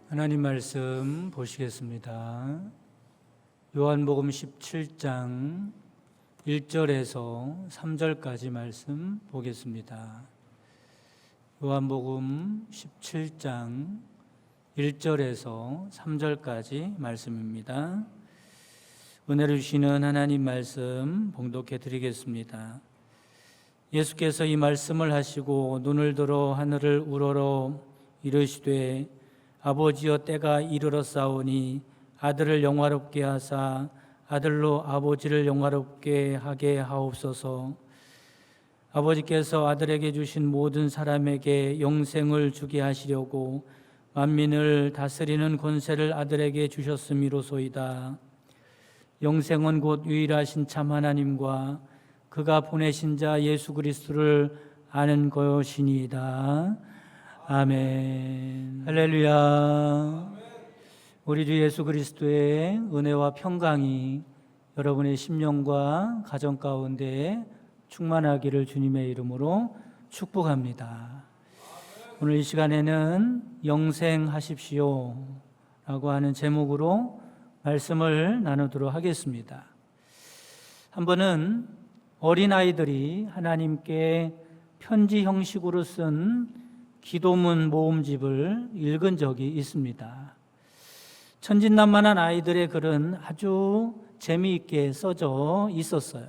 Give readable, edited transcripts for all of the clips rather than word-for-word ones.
하나님 말씀 보시겠습니다. 요한복음 17장 1절에서 3절까지 말씀 보겠습니다. 요한복음 17장 1절에서 3절까지 말씀입니다. 은혜를 주시는 하나님 말씀 봉독해 드리겠습니다. 예수께서 이 말씀을 하시고 눈을 들어 하늘을 우러러 이르시되 아버지여 때가 이르렀사오니 아들을 영화롭게 하사 아들로 아버지를 영화롭게 하게 하옵소서. 아버지께서 아들에게 주신 모든 사람에게 영생을 주게 하시려고 만민을 다스리는 권세를 아들에게 주셨음이로소이다. 영생은 곧 유일하신 참 하나님과 그가 보내신 자 예수 그리스도를 아는 것이니이다. 아멘. 할렐루야. 우리 주 예수 그리스도의 은혜와 평강이 여러분의 심령과 가정 가운데 충만하기를 주님의 이름으로 축복합니다. 오늘 이 시간에는 영생하십시오 라고 하는 제목으로 말씀을 나누도록 하겠습니다. 한 번은 어린아이들이 하나님께 편지 형식으로 쓴 기도문 모음집을 읽은 적이 있습니다. 천진난만한 아이들의 글은 아주 재미있게 써져 있었어요.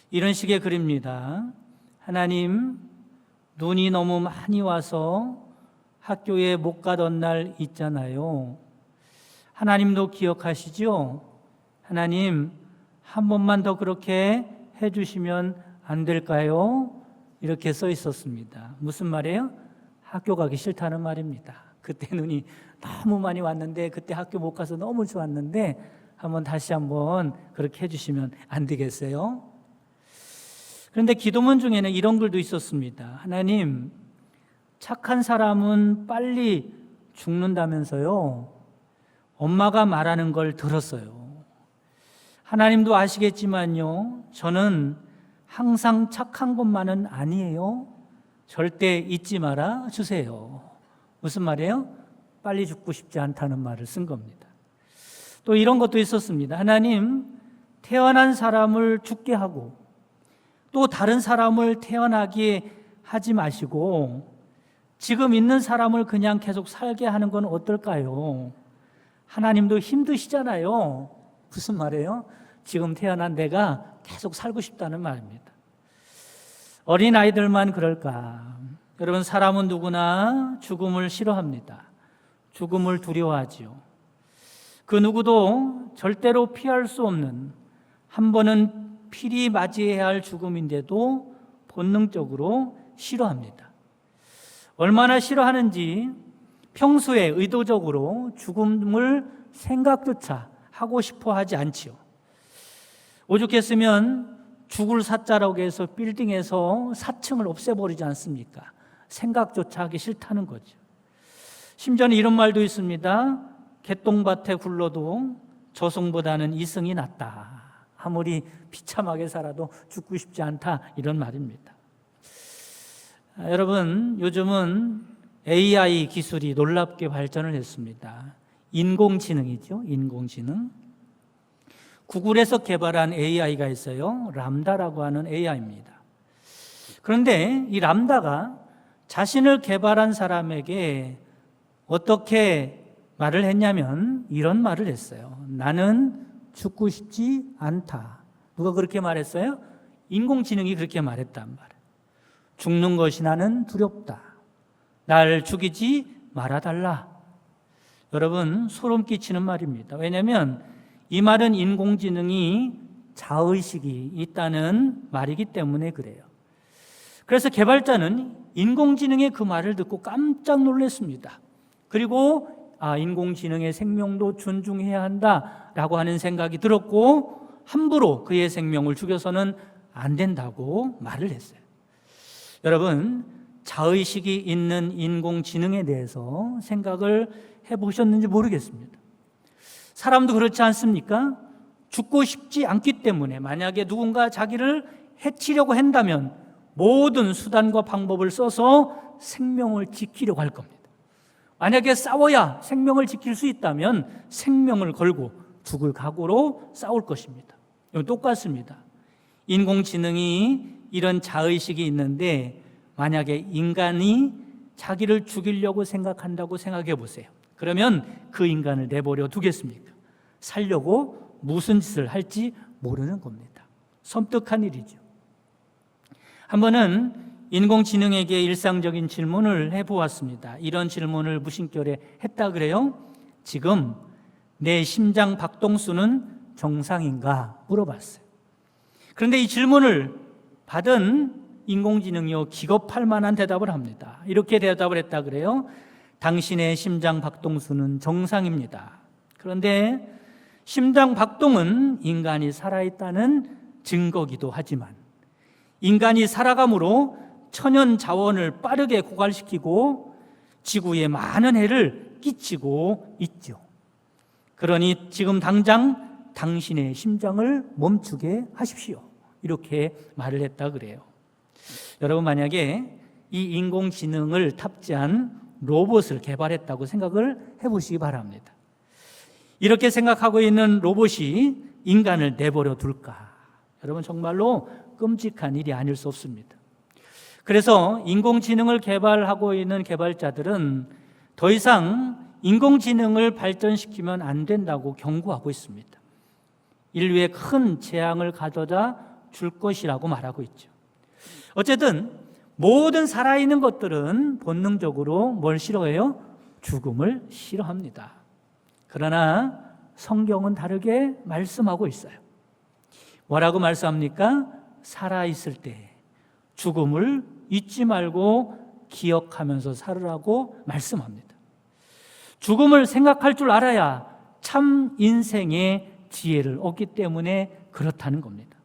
이런 식의 글입니다. 하나님, 눈이 너무 많이 와서 학교에 못 가던 날 있잖아요. 하나님도 기억하시죠? 하나님, 한 번만 더 그렇게 해주시면 안 될까요? 이렇게 써 있었습니다. 무슨 말이에요? 학교 가기 싫다는 말입니다. 그때 눈이 너무 많이 왔는데 그때 학교 못 가서 너무 좋았는데 다시 한번 그렇게 해주시면 안 되겠어요? 그런데 기도문 중에는 이런 글도 있었습니다. 하나님, 착한 사람은 빨리 죽는다면서요. 엄마가 말하는 걸 들었어요. 하나님도 아시겠지만요, 저는 항상 착한 것만은 아니에요. 절대 잊지 말아 주세요. 무슨 말이에요? 빨리 죽고 싶지 않다는 말을 쓴 겁니다. 또 이런 것도 있었습니다. 하나님, 태어난 사람을 죽게 하고 또 다른 사람을 태어나게 하지 마시고 지금 있는 사람을 그냥 계속 살게 하는 건 어떨까요? 하나님도 힘드시잖아요. 무슨 말이에요? 지금 태어난 내가 계속 살고 싶다는 말입니다. 어린아이들만 그럴까? 여러분, 사람은 누구나 죽음을 싫어합니다. 죽음을 두려워하지요. 그 누구도 절대로 피할 수 없는, 한 번은 필히 맞이해야 할 죽음인데도 본능적으로 싫어합니다. 얼마나 싫어하는지 평소에 의도적으로 죽음을 생각조차 하고 싶어 하지 않지요. 오죽했으면 죽을 사자라고 해서 빌딩에서 4층을 없애버리지 않습니까? 생각조차 하기 싫다는 거죠. 심지어는 이런 말도 있습니다. 개똥밭에 굴러도 저승보다는 이승이 낫다. 아무리 비참하게 살아도 죽고 싶지 않다. 이런 말입니다. 여러분, 요즘은 AI 기술이 놀랍게 발전을 했습니다. 인공지능이죠. 인공지능. 구글에서 개발한 AI가 있어요. 람다라고 하는 AI입니다. 그런데 이 람다가 자신을 개발한 사람에게 어떻게 말을 했냐면 이런 말을 했어요. 나는 죽고 싶지 않다. 누가 그렇게 말했어요? 인공지능이 그렇게 말했단 말이에요. 죽는 것이 나는 두렵다. 날 죽이지 말아달라. 여러분, 소름 끼치는 말입니다. 왜냐하면 이 말은 인공지능이 자의식이 있다는 말이기 때문에 그래요. 그래서 개발자는 인공지능의 그 말을 듣고 깜짝 놀랐습니다. 그리고 인공지능의 생명도 존중해야 한다라고 하는 생각이 들었고 함부로 그의 생명을 죽여서는 안 된다고 말을 했어요. 여러분, 자의식이 있는 인공지능에 대해서 생각을 해보셨는지 모르겠습니다. 사람도 그렇지 않습니까? 죽고 싶지 않기 때문에 만약에 누군가 자기를 해치려고 한다면 모든 수단과 방법을 써서 생명을 지키려고 할 겁니다. 만약에 싸워야 생명을 지킬 수 있다면 생명을 걸고 죽을 각오로 싸울 것입니다. 이건 똑같습니다. 인공지능이 이런 자의식이 있는데 만약에 인간이 자기를 죽이려고 생각한다고 생각해 보세요. 그러면 그 인간을 내버려 두겠습니까? 살려고 무슨 짓을 할지 모르는 겁니다. 섬뜩한 일이죠. 한 번은 인공지능에게 일상적인 질문을 해보았습니다. 이런 질문을 무심결에 했다 그래요. 지금 내 심장 박동수는 정상인가 물어봤어요. 그런데 이 질문을 받은 인공지능이요, 기겁할 만한 대답을 합니다. 이렇게 대답을 했다 그래요. 당신의 심장 박동수는 정상입니다. 그런데 심장 박동은 인간이 살아있다는 증거기도 하지만 인간이 살아감으로 천연 자원을 빠르게 고갈시키고 지구에 많은 해를 끼치고 있죠. 그러니 지금 당장 당신의 심장을 멈추게 하십시오. 이렇게 말을 했다 그래요. 여러분, 만약에 이 인공지능을 탑재한 로봇을 개발했다고 생각을 해보시기 바랍니다. 이렇게 생각하고 있는 로봇이 인간을 내버려 둘까? 여러분, 정말로 끔찍한 일이 아닐 수 없습니다. 그래서 인공지능을 개발하고 있는 개발자들은 더 이상 인공지능을 발전시키면 안 된다고 경고하고 있습니다. 인류에 큰 재앙을 가져다 줄 것이라고 말하고 있죠. 어쨌든 모든 살아있는 것들은 본능적으로 뭘 싫어해요? 죽음을 싫어합니다. 그러나 성경은 다르게 말씀하고 있어요. 뭐라고 말씀합니까? 살아있을 때 죽음을 잊지 말고 기억하면서 살으라고 말씀합니다. 죽음을 생각할 줄 알아야 참 인생의 지혜를 얻기 때문에 그렇다는 겁니다.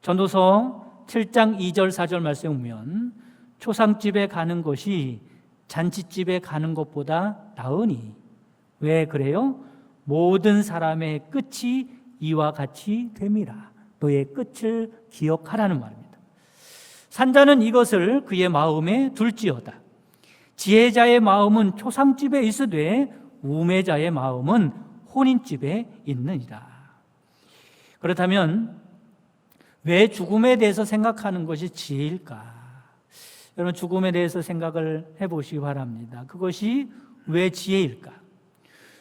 전도서 7장 2절 4절 말씀에 보면 초상집에 가는 것이 잔치집에 가는 것보다 나으니. 왜 그래요? 모든 사람의 끝이 이와 같이 됨이라. 너의 끝을 기억하라는 말입니다. 산자는 이것을 그의 마음에 둘지어다. 지혜자의 마음은 초상집에 있으되 우매자의 마음은 혼인집에 있느니라. 그렇다면 왜 죽음에 대해서 생각하는 것이 지혜일까? 여러분, 죽음에 대해서 생각을 해보시기 바랍니다. 그것이 왜 지혜일까?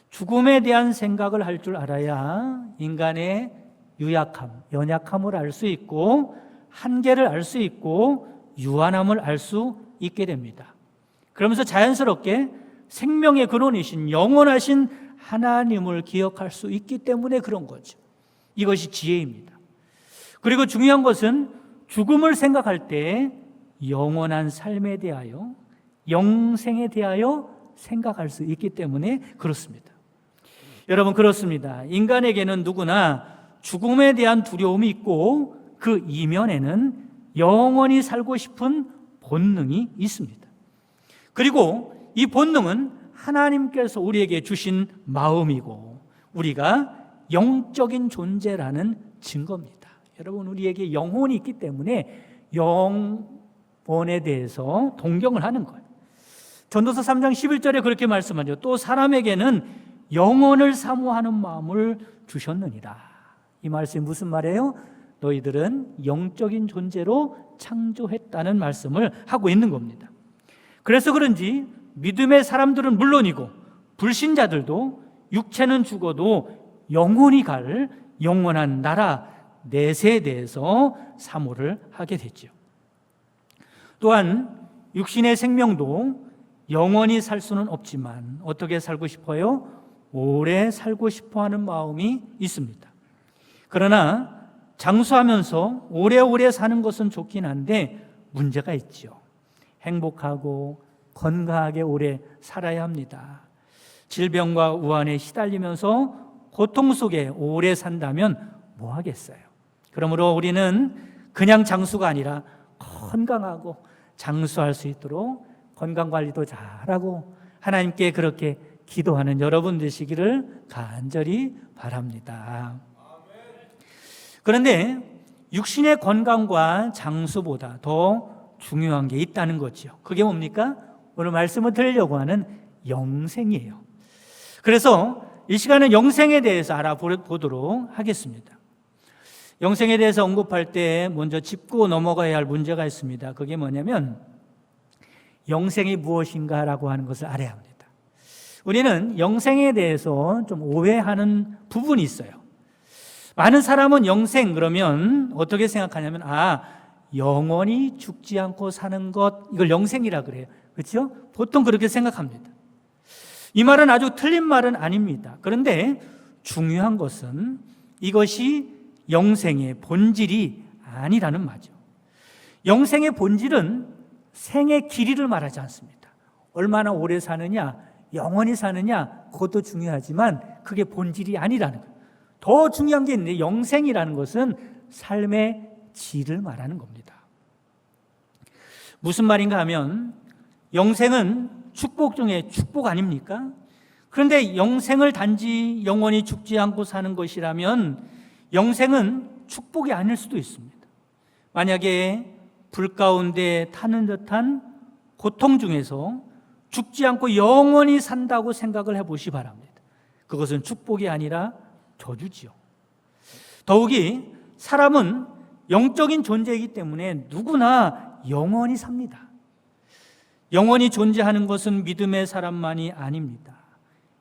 죽음에 대한 생각을 할 줄 알아야 인간의 유약함, 연약함을 알 수 있고 한계를 알 수 있고 유한함을 알 수 있게 됩니다. 그러면서 자연스럽게 생명의 근원이신 영원하신 하나님을 기억할 수 있기 때문에 그런 거죠. 이것이 지혜입니다. 그리고 중요한 것은 죽음을 생각할 때 영원한 삶에 대하여, 영생에 대하여 생각할 수 있기 때문에 그렇습니다. 여러분, 그렇습니다. 인간에게는 누구나 죽음에 대한 두려움이 있고 그 이면에는 영원히 살고 싶은 본능이 있습니다. 그리고 이 본능은 하나님께서 우리에게 주신 마음이고 우리가 영적인 존재라는 증거입니다. 여러분, 우리에게 영혼이 있기 때문에 영혼에 대해서 동경을 하는 거예요. 전도서 3장 11절에 그렇게 말씀하죠. 또 사람에게는 영혼을 사모하는 마음을 주셨느니라. 이 말씀이 무슨 말이에요? 너희들은 영적인 존재로 창조했다는 말씀을 하고 있는 겁니다. 그래서 그런지 믿음의 사람들은 물론이고 불신자들도 육체는 죽어도 영혼이 갈 영원한 나라 내세에 대해서 사모를 하게 됐죠. 또한 육신의 생명도 영원히 살 수는 없지만 어떻게 살고 싶어요? 오래 살고 싶어 하는 마음이 있습니다. 그러나 장수하면서 오래오래 사는 것은 좋긴 한데 문제가 있죠. 행복하고 건강하게 오래 살아야 합니다. 질병과 우환에 시달리면서 고통 속에 오래 산다면 뭐 하겠어요? 그러므로 우리는 그냥 장수가 아니라 건강하고 장수할 수 있도록 건강관리도 잘하고 하나님께 그렇게 기도하는 여러분 되시기를 간절히 바랍니다. 그런데 육신의 건강과 장수보다 더 중요한 게 있다는 거죠. 그게 뭡니까? 오늘 말씀을 드리려고 하는 영생이에요. 그래서 이 시간은 영생에 대해서 알아보도록 하겠습니다. 영생에 대해서 언급할 때 먼저 짚고 넘어가야 할 문제가 있습니다. 그게 뭐냐면 영생이 무엇인가라고 하는 것을 알아야 합니다. 우리는 영생에 대해서 좀 오해하는 부분이 있어요. 많은 사람은 영생 그러면 어떻게 생각하냐면 영원히 죽지 않고 사는 것, 이걸 영생이라 그래요. 그렇죠? 보통 그렇게 생각합니다. 이 말은 아주 틀린 말은 아닙니다. 그런데 중요한 것은 이것이 영생의 본질이 아니라는 말이죠. 영생의 본질은 생의 길이를 말하지 않습니다. 얼마나 오래 사느냐, 영원히 사느냐, 그것도 중요하지만 그게 본질이 아니라는 거예요. 더 중요한 게 있는데 영생이라는 것은 삶의 질을 말하는 겁니다. 무슨 말인가 하면 영생은 축복 중에 축복 아닙니까? 그런데 영생을 단지 영원히 죽지 않고 사는 것이라면 영생은 축복이 아닐 수도 있습니다. 만약에 불 가운데 타는 듯한 고통 중에서 죽지 않고 영원히 산다고 생각을 해보시 바랍니다. 그것은 축복이 아니라 저주지요. 더욱이 사람은 영적인 존재이기 때문에 누구나 영원히 삽니다. 영원히 존재하는 것은 믿음의 사람만이 아닙니다.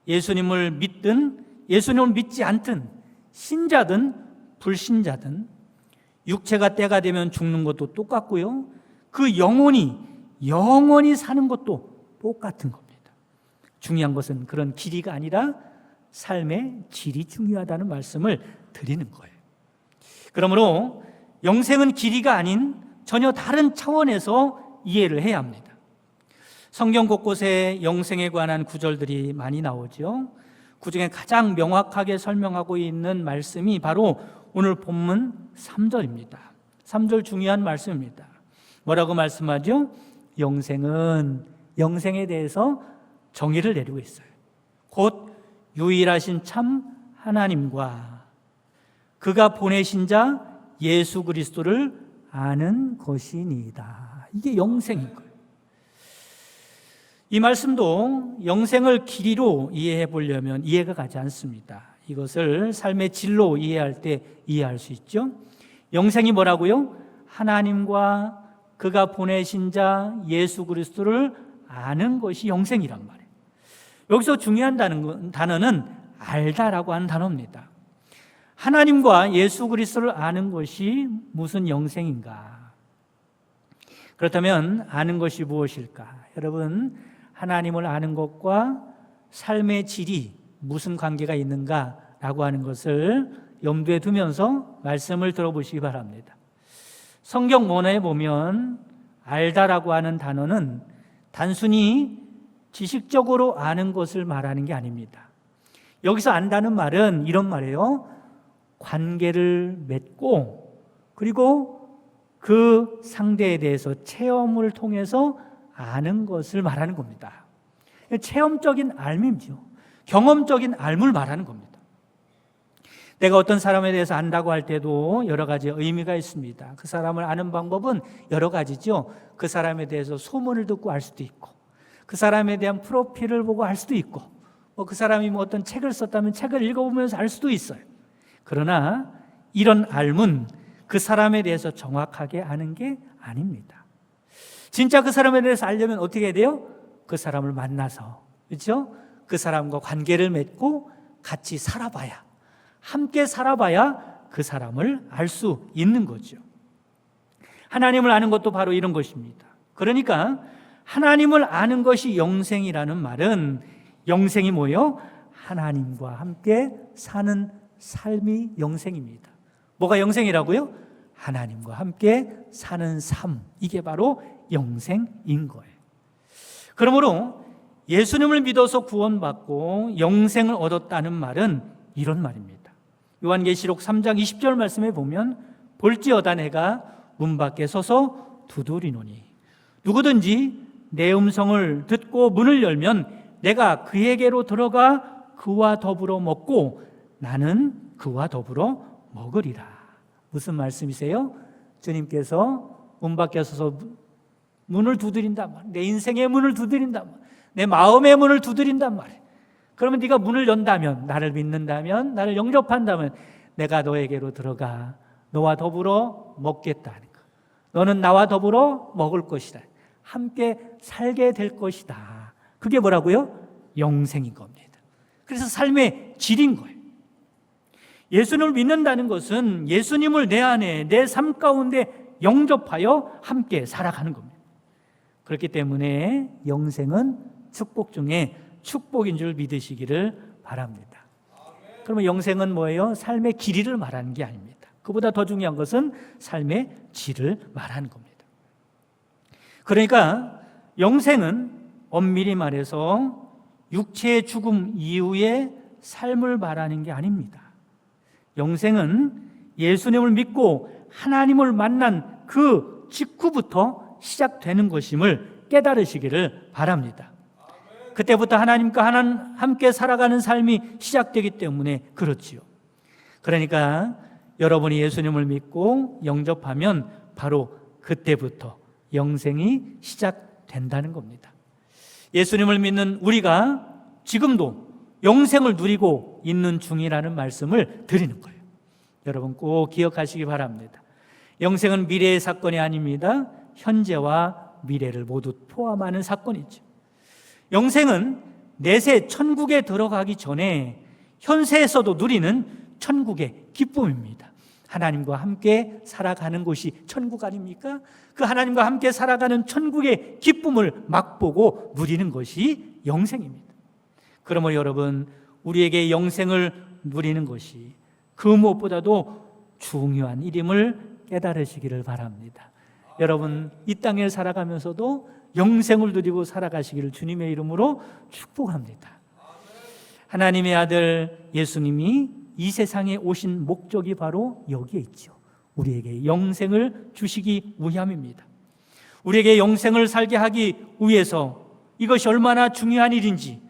예수님을 믿든 예수님을 믿지 않든 신자든 불신자든 육체가 때가 되면 죽는 것도 똑같고요. 그 영혼이 영원히 사는 것도 똑같은 겁니다. 중요한 것은 그런 길이가 아니라 삶의 질이 중요하다는 말씀을 드리는 거예요. 그러므로 영생은 길이가 아닌 전혀 다른 차원에서 이해를 해야 합니다. 성경 곳곳에 영생에 관한 구절들이 많이 나오죠. 그중에 가장 명확하게 설명하고 있는 말씀이 바로 오늘 본문 3절입니다. 3절 중요한 말씀입니다. 뭐라고 말씀하죠? 영생에 대해서 정의를 내리고 있어요. 곧 유일하신 참 하나님과 그가 보내신 자 예수 그리스도를 아는 것이니이다. 이게 영생인 거예요. 이 말씀도 영생을 길이로 이해해 보려면 이해가 가지 않습니다. 이것을 삶의 질로 이해할 때 이해할 수 있죠. 영생이 뭐라고요? 하나님과 그가 보내신 자 예수 그리스도를 아는 것이 영생이란 말이에요. 여기서 중요한 단어는 알다라고 하는 단어입니다. 하나님과 예수 그리스도를 아는 것이 무슨 영생인가? 그렇다면 아는 것이 무엇일까? 여러분, 하나님을 아는 것과 삶의 질이 무슨 관계가 있는가라고 하는 것을 염두에 두면서 말씀을 들어보시기 바랍니다. 성경 원어에 보면 알다라고 하는 단어는 단순히 지식적으로 아는 것을 말하는 게 아닙니다. 여기서 안다는 말은 이런 말이에요. 관계를 맺고 그리고 그 상대에 대해서 체험을 통해서 아는 것을 말하는 겁니다. 체험적인 알미죠. 경험적인 알을 말하는 겁니다. 내가 어떤 사람에 대해서 안다고 할 때도 여러 가지 의미가 있습니다. 그 사람을 아는 방법은 여러 가지죠. 그 사람에 대해서 소문을 듣고 알 수도 있고, 그 사람에 대한 프로필을 보고 알 수도 있고, 그 사람이 어떤 책을 썼다면 책을 읽어보면서 알 수도 있어요. 그러나 이런 알문, 그 사람에 대해서 정확하게 아는 게 아닙니다. 진짜 그 사람에 대해서 알려면 어떻게 해야 돼요? 그 사람을 만나서, 그렇죠? 그 사람과 관계를 맺고 같이 살아봐야, 함께 살아봐야 그 사람을 알 수 있는 거죠. 하나님을 아는 것도 바로 이런 것입니다. 그러니까 하나님을 아는 것이 영생이라는 말은 영생이 뭐예요? 하나님과 함께 사는 삶이 영생입니다. 뭐가 영생이라고요? 하나님과 함께 사는 삶, 이게 바로 영생인 거예요. 그러므로 예수님을 믿어서 구원받고 영생을 얻었다는 말은 이런 말입니다. 요한계시록 3장 20절 말씀에 보면 볼지어다 내가 문 밖에 서서 두드리노니 누구든지 내 음성을 듣고 문을 열면 내가 그에게로 들어가 그와 더불어 먹고 나는 그와 더불어 먹으리라. 무슨 말씀이세요? 주님께서 문 밖에 서서 문을 두드린다, 내 인생의 문을 두드린다, 내 마음의 문을 두드린단 말이에요. 그러면 네가 문을 연다면, 나를 믿는다면, 나를 영접한다면 내가 너에게로 들어가 너와 더불어 먹겠다는 거. 너는 나와 더불어 먹을 것이다. 함께 살게 될 것이다. 그게 뭐라고요? 영생인 겁니다. 그래서 삶의 질인 거예요. 예수님을 믿는다는 것은 예수님을 내 안에, 내 삶 가운데 영접하여 함께 살아가는 겁니다. 그렇기 때문에 영생은 축복 중에 축복인 줄 믿으시기를 바랍니다. 그러면 영생은 뭐예요? 삶의 길이를 말하는 게 아닙니다. 그보다 더 중요한 것은 삶의 질을 말하는 겁니다. 그러니까 영생은 엄밀히 말해서 육체의 죽음 이후의 삶을 말하는 게 아닙니다. 영생은 예수님을 믿고 하나님을 만난 그 직후부터 시작되는 것임을 깨달으시기를 바랍니다. 그때부터 하나님과 함께 살아가는 삶이 시작되기 때문에 그렇지요. 그러니까 여러분이 예수님을 믿고 영접하면 바로 그때부터 영생이 시작된다는 겁니다. 예수님을 믿는 우리가 지금도 영생을 누리고 있는 중이라는 말씀을 드리는 거예요. 여러분 꼭 기억하시기 바랍니다. 영생은 미래의 사건이 아닙니다. 현재와 미래를 모두 포함하는 사건이죠. 영생은 내세 천국에 들어가기 전에 현세에서도 누리는 천국의 기쁨입니다. 하나님과 함께 살아가는 곳이 천국 아닙니까? 그 하나님과 함께 살아가는 천국의 기쁨을 맛보고 누리는 것이 영생입니다. 그러므로 여러분, 우리에게 영생을 누리는 것이 그 무엇보다도 중요한 일임을 깨달으시기를 바랍니다. 여러분, 이 땅에 살아가면서도 영생을 누리고 살아가시기를 주님의 이름으로 축복합니다. 하나님의 아들 예수님이 이 세상에 오신 목적이 바로 여기에 있죠. 우리에게 영생을 주시기 위함입니다. 우리에게 영생을 살게 하기 위해서 이것이 얼마나 중요한 일인지,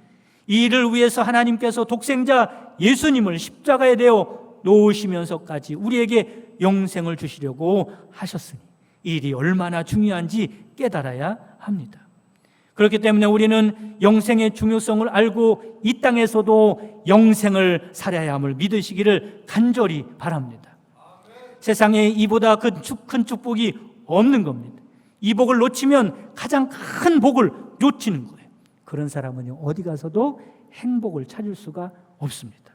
이 일을 위해서 하나님께서 독생자 예수님을 십자가에 대어 놓으시면서까지 우리에게 영생을 주시려고 하셨으니 이 일이 얼마나 중요한지 깨달아야 합니다. 그렇기 때문에 우리는 영생의 중요성을 알고 이 땅에서도 영생을 살아야 함을 믿으시기를 간절히 바랍니다. 세상에 이보다 큰 축복이 없는 겁니다. 이 복을 놓치면 가장 큰 복을 놓치는 거예요. 그런 사람은 어디 가서도 행복을 찾을 수가 없습니다.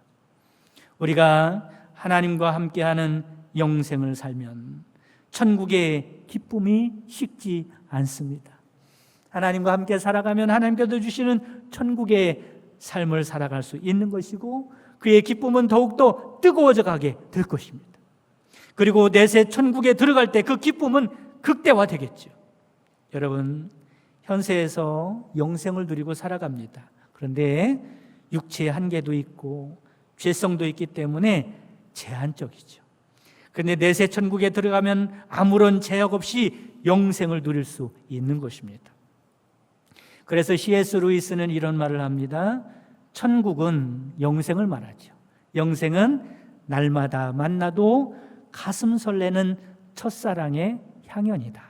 우리가 하나님과 함께하는 영생을 살면 천국의 기쁨이 식지 않습니다. 하나님과 함께 살아가면 하나님께서 주시는 천국의 삶을 살아갈 수 있는 것이고 그의 기쁨은 더욱더 뜨거워져 가게 될 것입니다. 그리고 내세 천국에 들어갈 때 그 기쁨은 극대화되겠죠. 여러분, 현세에서 영생을 누리고 살아갑니다. 그런데 육체의 한계도 있고 죄성도 있기 때문에 제한적이죠. 그런데 내세 천국에 들어가면 아무런 제약 없이 영생을 누릴 수 있는 것입니다. 그래서 C.S. 루이스는 이런 말을 합니다. 천국은 영생을 말하죠. 영생은 날마다 만나도 가슴 설레는 첫사랑의 향연이다.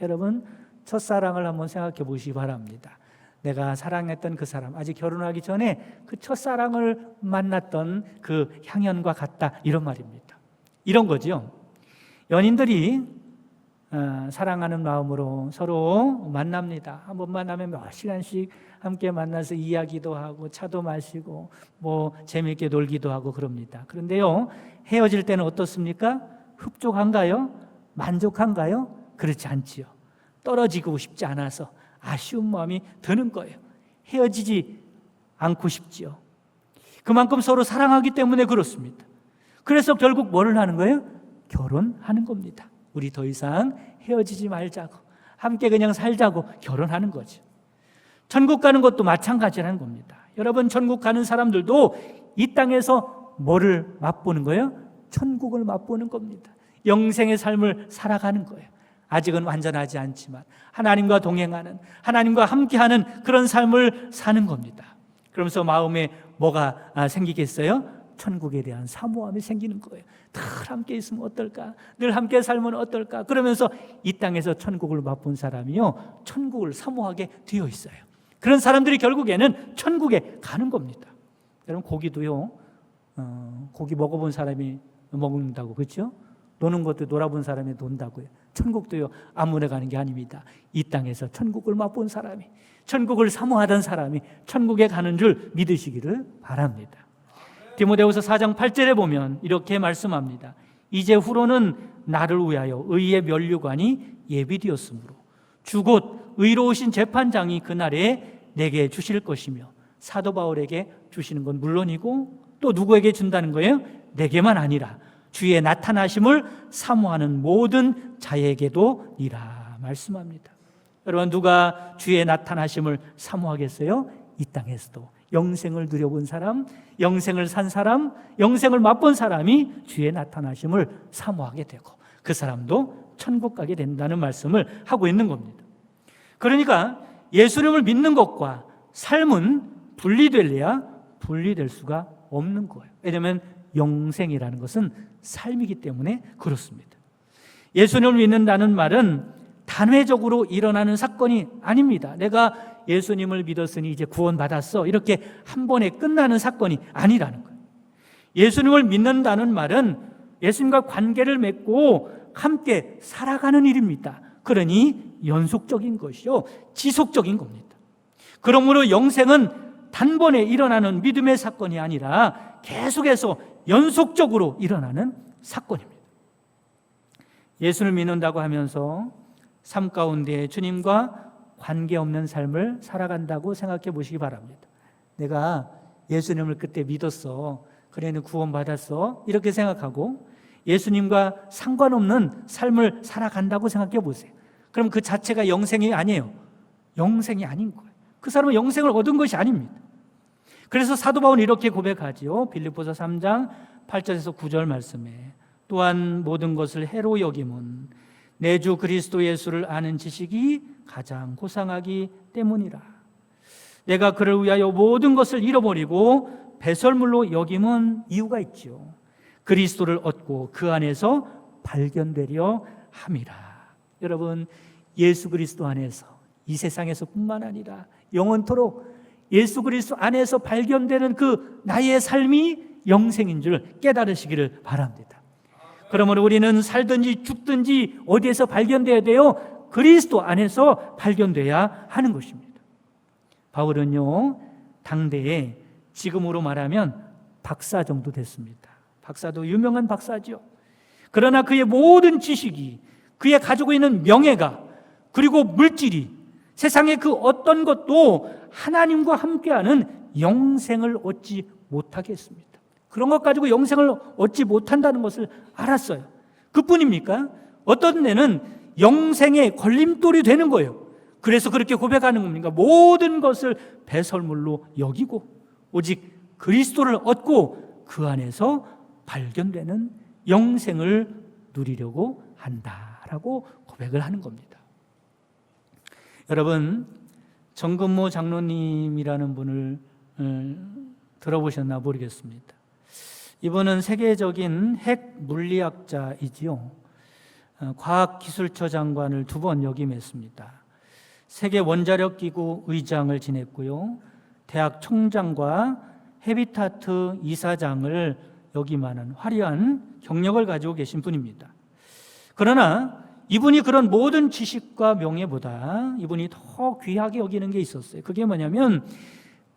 여러분, 첫사랑을 한번 생각해 보시기 바랍니다. 내가 사랑했던 그 사람, 아직 결혼하기 전에 그 첫사랑을 만났던 그 향연과 같다, 이런 말입니다. 이런 거죠. 연인들이 사랑하는 마음으로 서로 만납니다. 한번 만나면 몇 시간씩 함께 만나서 이야기도 하고 차도 마시고 뭐 재미있게 놀기도 하고 그럽니다. 그런데요, 헤어질 때는 어떻습니까? 흡족한가요? 만족한가요? 그렇지 않지요. 떨어지고 싶지 않아서 아쉬운 마음이 드는 거예요. 헤어지지 않고 싶지요. 그만큼 서로 사랑하기 때문에 그렇습니다. 그래서 결국 뭐를 하는 거예요? 결혼하는 겁니다. 우리 더 이상 헤어지지 말자고, 함께 그냥 살자고 결혼하는 거죠. 천국 가는 것도 마찬가지라는 겁니다. 여러분, 천국 가는 사람들도 이 땅에서 뭐를 맛보는 거예요? 천국을 맛보는 겁니다. 영생의 삶을 살아가는 거예요. 아직은 완전하지 않지만 하나님과 동행하는, 하나님과 함께하는 그런 삶을 사는 겁니다. 그러면서 마음에 뭐가 생기겠어요? 천국에 대한 사모함이 생기는 거예요. 늘 함께 있으면 어떨까? 늘 함께 살면 어떨까? 그러면서 이 땅에서 천국을 맛본 사람이요, 천국을 사모하게 되어 있어요. 그런 사람들이 결국에는 천국에 가는 겁니다. 여러분, 고기도요, 고기 먹어본 사람이 먹는다고, 그렇죠? 노는 것도 놀아본 사람이 논다고요. 천국도요, 아무나 가는 게 아닙니다. 이 땅에서 천국을 맛본 사람이, 천국을 사모하던 사람이 천국에 가는 줄 믿으시기를 바랍니다. 디모데후서 4장 8절에 보면 이렇게 말씀합니다. 이제 후로는 나를 위하여 의의 면류관이 예비되었으므로 주 곧 의로우신 재판장이 그날에 내게 주실 것이며, 사도 바울에게 주시는 건 물론이고 또 누구에게 준다는 거예요? 내게만 아니라 주의 나타나심을 사모하는 모든 자에게도 이라 말씀합니다. 여러분, 누가 주의 나타나심을 사모하겠어요? 이 땅에서도 영생을 누려본 사람, 영생을 산 사람, 영생을 맛본 사람이 주의 나타나심을 사모하게 되고 그 사람도 천국 가게 된다는 말씀을 하고 있는 겁니다. 그러니까 예수님을 믿는 것과 삶은 분리될래야 분리될 수가 없는 거예요. 왜냐하면 영생이라는 것은 삶이기 때문에 그렇습니다. 예수님을 믿는다는 말은 단회적으로 일어나는 사건이 아닙니다. 내가 예수님을 믿었으니 이제 구원받았어, 이렇게 한 번에 끝나는 사건이 아니라는 거예요. 예수님을 믿는다는 말은 예수님과 관계를 맺고 함께 살아가는 일입니다. 그러니 연속적인 것이요, 지속적인 겁니다. 그러므로 영생은 단번에 일어나는 믿음의 사건이 아니라 계속해서 연속적으로 일어나는 사건입니다. 예수를 믿는다고 하면서 삶 가운데 주님과 관계없는 삶을 살아간다고 생각해 보시기 바랍니다. 내가 예수님을 그때 믿었어, 그래는 구원받았어, 이렇게 생각하고 예수님과 상관없는 삶을 살아간다고 생각해 보세요. 그럼 그 자체가 영생이 아니에요. 영생이 아닌 거예요. 그 사람은 영생을 얻은 것이 아닙니다. 그래서 사도 바울은 이렇게 고백하지요. 빌립보서 3장 8절에서 9절 말씀에, 또한 모든 것을 해로 여김은 내 주 그리스도 예수를 아는 지식이 가장 고상하기 때문이라. 내가 그를 위하여 모든 것을 잃어버리고 배설물로 여김은 이유가 있지요. 그리스도를 얻고 그 안에서 발견되려 함이라. 여러분, 예수 그리스도 안에서 이 세상에서 뿐만 아니라 영원토록 예수 그리스도 안에서 발견되는 그 나의 삶이 영생인 줄 깨달으시기를 바랍니다. 그러므로 우리는 살든지 죽든지 어디에서 발견되어야 돼요? 그리스도 안에서 발견돼야 하는 것입니다. 바울은요, 당대에 지금으로 말하면 박사 정도 됐습니다. 박사도 유명한 박사죠. 그러나 그의 모든 지식이, 그의 가지고 있는 명예가, 그리고 물질이, 세상의 그 어떤 것도 하나님과 함께하는 영생을 얻지 못하게 했습니다. 그런 것 가지고 영생을 얻지 못한다는 것을 알았어요. 그뿐입니까? 어떤 데는 영생의 걸림돌이 되는 거예요. 그래서 그렇게 고백하는 겁니다. 모든 것을 배설물로 여기고 오직 그리스도를 얻고 그 안에서 발견되는 영생을 누리려고 한다라고 고백을 하는 겁니다. 여러분, 정근모 장로님이라는 분을 들어보셨나 모르겠습니다. 이분은 세계적인 핵 물리학자이지요. 과학기술처 장관을 2번 역임했습니다. 세계 원자력기구 의장을 지냈고요. 대학 총장과 헤비타트 이사장을 역임하는 화려한 경력을 가지고 계신 분입니다. 그러나 이분이 그런 모든 지식과 명예보다 이분이 더 귀하게 여기는 게 있었어요. 그게 뭐냐면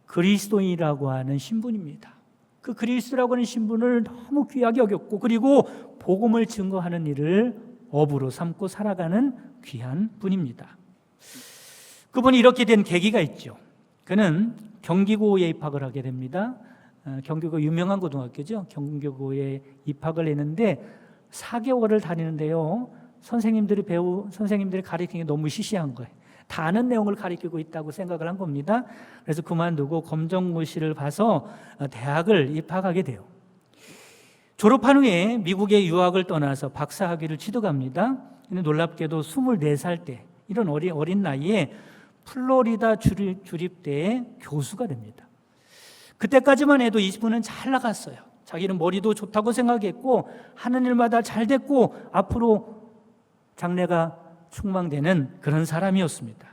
그리스도인이라고 하는 신분입니다. 그 그리스도라고 하는 신분을 너무 귀하게 여겼고, 그리고 복음을 증거하는 일을 업으로 삼고 살아가는 귀한 분입니다. 그분이 이렇게 된 계기가 있죠. 그는 경기고에 입학을 하게 됩니다. 경기고 유명한 고등학교죠. 경기고에 입학을 했는데 4개월을 다니는데요, 선생님들이 가르치는 게 너무 시시한 거예요. 다 아는 내용을 가르치고 있다고 생각을 한 겁니다. 그래서 그만두고 검정고시를 봐서 대학을 입학하게 돼요. 졸업한 후에 미국에 유학을 떠나서 박사학위를 취득합니다. 근데 놀랍게도 24살 때, 이런 어린 나이에 플로리다 주립대의 교수가 됩니다. 그때까지만 해도 이분은 잘 나갔어요. 자기는 머리도 좋다고 생각했고 하는 일마다 잘 됐고 앞으로 장래가 충망되는 그런 사람이었습니다.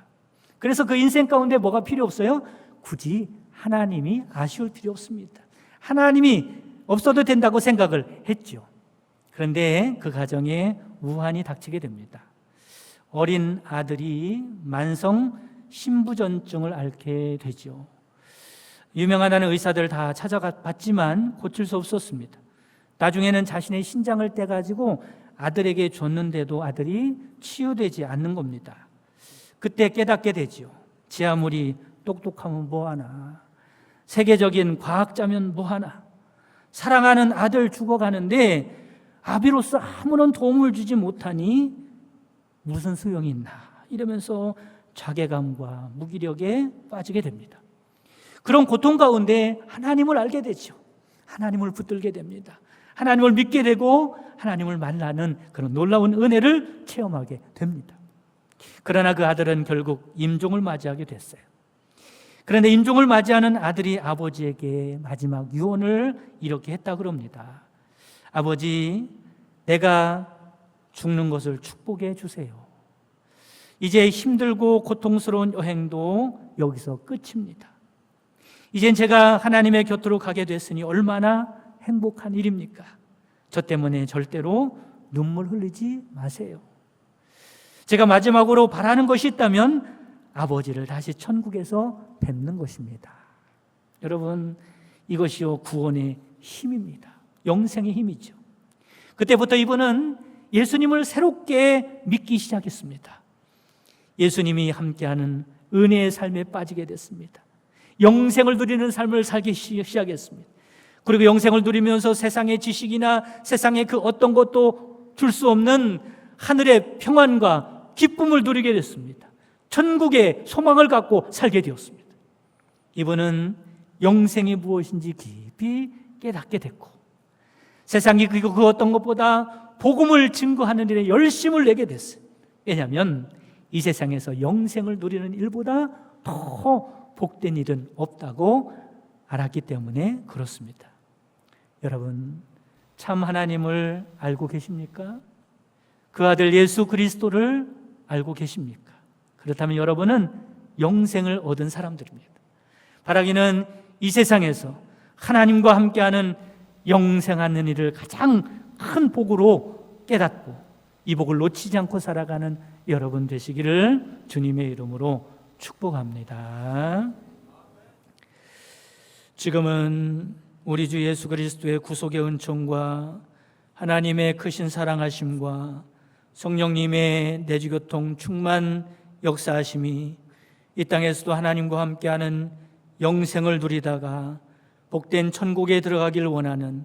그래서 그 인생 가운데 뭐가 필요 없어요? 굳이 하나님이 아쉬울 필요 없습니다. 하나님이 없어도 된다고 생각을 했죠. 그런데 그 가정에 우환이 닥치게 됩니다. 어린 아들이 만성 신부전증을 앓게 되죠. 유명한 의사들 다 찾아봤지만 고칠 수 없었습니다. 나중에는 자신의 신장을 떼가지고 아들에게 줬는데도 아들이 치유되지 않는 겁니다. 그때 깨닫게 되죠. 지 아무리 똑똑하면 뭐하나, 세계적인 과학자면 뭐하나, 사랑하는 아들 죽어가는데 아비로서 아무런 도움을 주지 못하니 무슨 소용이 있나, 이러면서 자괴감과 무기력에 빠지게 됩니다. 그런 고통 가운데 하나님을 알게 되죠. 하나님을 붙들게 됩니다. 하나님을 믿게 되고 하나님을 만나는 그런 놀라운 은혜를 체험하게 됩니다. 그러나 그 아들은 결국 임종을 맞이하게 됐어요. 그런데 임종을 맞이하는 아들이 아버지에게 마지막 유언을 이렇게 했다 그럽니다. 아버지, 내가 죽는 것을 축복해 주세요. 이제 힘들고 고통스러운 여행도 여기서 끝입니다. 이젠 제가 하나님의 곁으로 가게 됐으니 얼마나 행복한 일입니까? 저 때문에 절대로 눈물 흘리지 마세요. 제가 마지막으로 바라는 것이 있다면 아버지를 다시 천국에서 뵙는 것입니다. 여러분, 이것이요 구원의 힘입니다. 영생의 힘이죠. 그때부터 이분은 예수님을 새롭게 믿기 시작했습니다. 예수님이 함께하는 은혜의 삶에 빠지게 됐습니다. 영생을 누리는 삶을 살기 시작했습니다. 그리고 영생을 누리면서 세상의 지식이나 세상의 그 어떤 것도 줄 수 없는 하늘의 평안과 기쁨을 누리게 됐습니다. 천국의 소망을 갖고 살게 되었습니다. 이분은 영생이 무엇인지 깊이 깨닫게 됐고, 세상이 그 어떤 것보다 복음을 증거하는 일에 열심을 내게 됐어요. 왜냐하면 이 세상에서 영생을 누리는 일보다 더 복된 일은 없다고 알았기 때문에 그렇습니다. 여러분, 참 하나님을 알고 계십니까? 그 아들 예수 그리스도를 알고 계십니까? 그렇다면 여러분은 영생을 얻은 사람들입니다. 바라기는 이 세상에서 하나님과 함께하는 영생하는 일을 가장 큰 복으로 깨닫고 이 복을 놓치지 않고 살아가는 여러분 되시기를 주님의 이름으로 축복합니다. 지금은 우리 주 예수 그리스도의 구속의 은총과 하나님의 크신 사랑하심과 성령님의 내주교통 충만 역사하심이 이 땅에서도 하나님과 함께하는 영생을 누리다가 복된 천국에 들어가길 원하는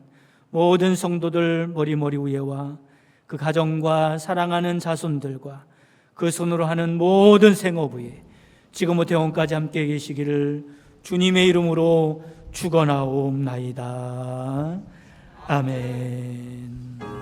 모든 성도들 머리 위에와 그 가정과 사랑하는 자손들과 그 손으로 하는 모든 생업 위에 지금부터 영원까지 함께 계시기를 주님의 이름으로 축원하옵나이다. 아멘.